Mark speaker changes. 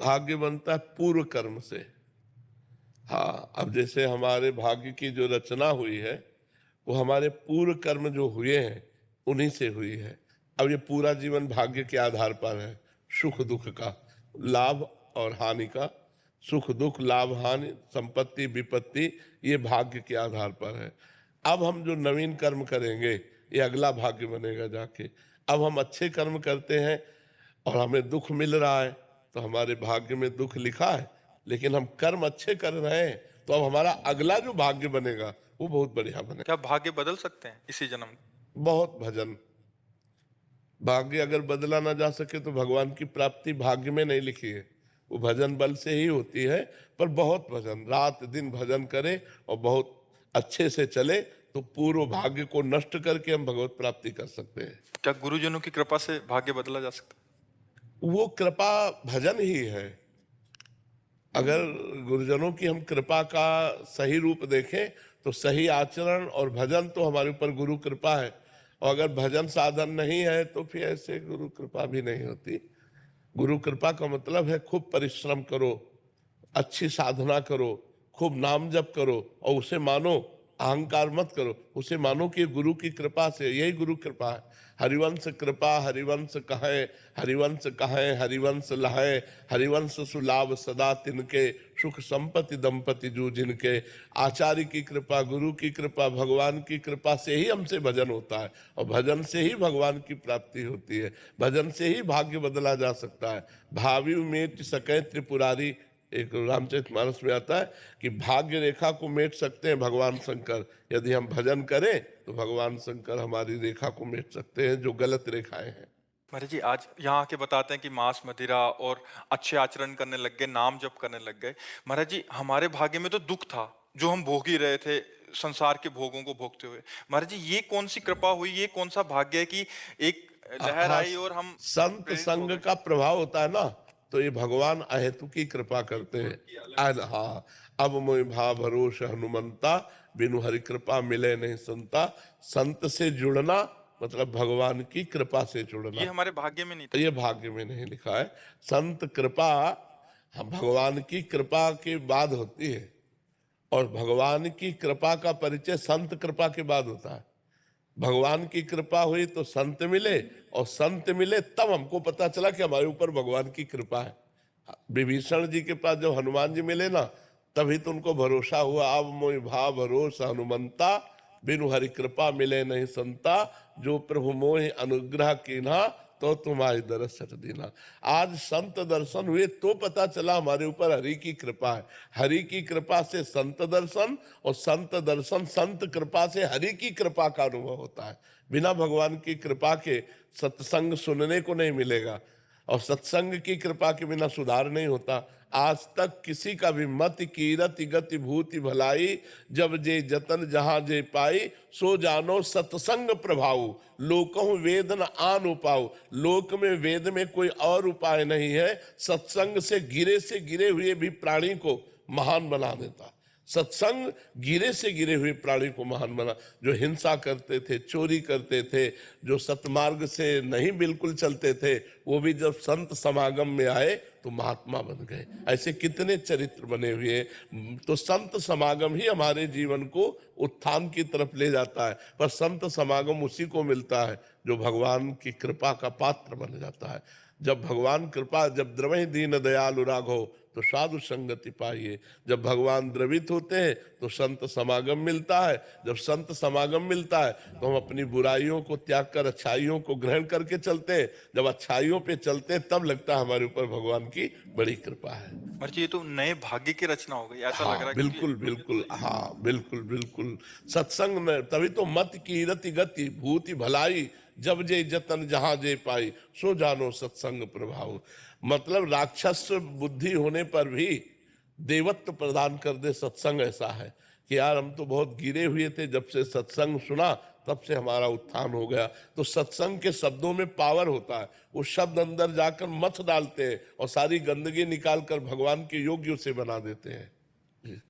Speaker 1: भाग्य बनता है पूर्व कर्म से। हाँ, अब जैसे हमारे भाग्य की जो रचना हुई है वो हमारे पूर्व कर्म जो हुए हैं उन्हीं से हुई है। अब ये पूरा जीवन भाग्य के आधार पर है, सुख दुख का, लाभ और हानि का, सुख दुख लाभ हानि संपत्ति विपत्ति, ये भाग्य के आधार पर है। अब हम जो नवीन कर्म करेंगे ये अगला भाग्य बनेगा जाके। अब हम अच्छे कर्म करते हैं और हमें दुख मिल रहा है तो हमारे भाग्य में दुख लिखा है, लेकिन हम कर्म अच्छे कर रहे हैं तो अब हमारा अगला जो भाग्य बनेगा वो बहुत बढ़िया बनेगा।
Speaker 2: क्या भाग्य बदल सकते हैं इसी जन्म?
Speaker 1: बहुत भजन। भाग्य अगर बदला ना जा सके तो भगवान की प्राप्ति भाग्य में नहीं लिखी है, वो भजन बल से ही होती है। पर बहुत भजन, रात दिन भजन करे और बहुत अच्छे से चले तो पूर्व भाग्य को नष्ट करके हम भगवत प्राप्ति कर सकते हैं।
Speaker 2: क्या गुरुजनों की कृपा से भाग्य बदला जा सकता
Speaker 1: वो कृपा भजन ही है। अगर गुरुजनों की हम कृपा का सही रूप देखें तो सही आचरण और भजन तो हमारे ऊपर गुरु कृपा है, और अगर भजन साधन नहीं है तो फिर ऐसे गुरु कृपा भी नहीं होती। गुरु कृपा का मतलब है खूब परिश्रम करो, अच्छी साधना करो, खूब नाम जप करो और उसे मानो, अहंकार मत करो, उसे मानो कि गुरु की कृपा से, यही गुरु कृपा है। हरिवंश कृपा हरिवंश कहे, हरिवंश कहे हरिवंश लहे, हरिवंश सुलाभ सदा तिनके, सुख संपत्ति दंपति जू जिनके। आचार्य की कृपा, गुरु की कृपा, भगवान की कृपा से ही हमसे भजन होता है और भजन से ही भगवान की प्राप्ति होती है। भजन से ही भाग्य बदला जा सकता है। भावी मेट सके त्रिपुरारी, एक रामचरितमानस में आता है कि भाग्य रेखा को मेट सकते हैं भगवान शंकर। यदि हम भजन करें तो भगवान शंकर हमारी रेखा को मेट सकते हैं जो गलत रेखाएं हैं।
Speaker 2: महाराज जी? आज यहाँ आके बताते हैं कि मांस मदिरा और अच्छे आचरण करने लग गए, नाम जप करने लग गए। महाराज जी, हमारे भाग्य में तो दुख था जो हम भोग ही रहे थे, संसार के भोगों को भोगते हुए। महाराज जी, ये कौन सी कृपा हुई, ये कौन सा भाग्य है कि एक लहर
Speaker 1: हाँ,
Speaker 2: आई और हम
Speaker 1: संत
Speaker 2: प्रेरित हो
Speaker 1: संग
Speaker 2: गए?
Speaker 1: का प्रभाव होता है ना, तो ये भगवान अहेतु की कृपा करते हैं। हाँ, अब मोहि भाव भरोस हनुमंता, बिनु हरि कृपा मिले नहीं संता। संत से जुड़ना मतलब भगवान की कृपा से
Speaker 2: ये
Speaker 1: जुड़ना,
Speaker 2: हमारे भाग्य में नहीं था।
Speaker 1: ये भाग्य में नहीं लिखा है। संत कृपा हम भगवान की कृपा के बाद होती है, और भगवान की कृपा का परिचय संत कृपा के बाद होता है। भगवान की कृपा हुई तो संत मिले, और संत मिले तब हमको पता चला कि हमारे ऊपर भगवान की कृपा है। विभीषण जी के पास जब हनुमान जी मिले ना, तभी तो उनको भरोसा हुआ। अब मोहि भाव भरोसा हनुमंता, बिनु हरि कृपा मिले नहीं संता। जो प्रभु मोहि अनुग्रह कीन्हा, तो तुम्हारी दरस सच दीना। आज संत दर्शन हुए तो पता चला हमारे ऊपर हरि की कृपा है। हरि की कृपा से संत दर्शन, और संत दर्शन संत कृपा से हरि की कृपा का अनुभव होता है। बिना भगवान की कृपा के सत्संग सुनने को नहीं मिलेगा, और सत्संग की कृपा के बिना सुधार नहीं होता। आज तक किसी का भी मत कीरति गति भूति भलाई, जब जे जतन जहां जे पाई, सो जानो सत्संग प्रभाव, लोकहु वेद न आन उपाऊ। लोक में वेद में कोई और उपाय नहीं है, सत्संग से गिरे हुए भी प्राणी को महान बना देता। सत्संग गिरे से गिरे हुए प्राणी को महान बना। जो हिंसा करते थे, चोरी करते थे, जो सतमार्ग से नहीं बिल्कुल चलते थे, वो भी जब संत समागम में आए तो महात्मा बन गए। ऐसे कितने चरित्र बने हुए हैं। तो संत समागम ही हमारे जीवन को उत्थान की तरफ ले जाता है। पर संत समागम उसी को मिलता है जो भगवान की कृपा का पात्र बन जाता है। जब भगवान कृपा, जब द्रवहि दीन दयालु राघव, तो साधु संगति पाइए। जब भगवान द्रवित होते हैं तो संत समागम मिलता है। जब संत समागम मिलता है तो हम अपनी बुराइयों को त्याग कर अच्छाइयों को ग्रहण करके चलते हैं। जब अच्छाइयों पे चलते हैं तब लगता है हमारे ऊपर भगवान की बड़ी कृपा है।
Speaker 2: महाराज जी, ये तो नए भाग्य की रचना हो गई, ऐसा लग रहा
Speaker 1: हाँ
Speaker 2: है, क्योंकि
Speaker 1: बिल्कुल बिल्कुल, हाँ बिल्कुल बिल्कुल। सत्संग में तभी तो मत की रति गति भूति भलाई, जब जे जतन जहां जे पाई, सो जानो सत्संग प्रभाव। मतलब राक्षस बुद्धि होने पर भी देवत्व प्रदान कर दे सत्संग। ऐसा है कि यार हम तो बहुत गिरे हुए थे, जब से सत्संग सुना तब से हमारा उत्थान हो गया। तो सत्संग के शब्दों में पावर होता है। वो शब्द अंदर जाकर मथ डालते हैं और सारी गंदगी निकाल कर भगवान के योग्य से बना देते हैं।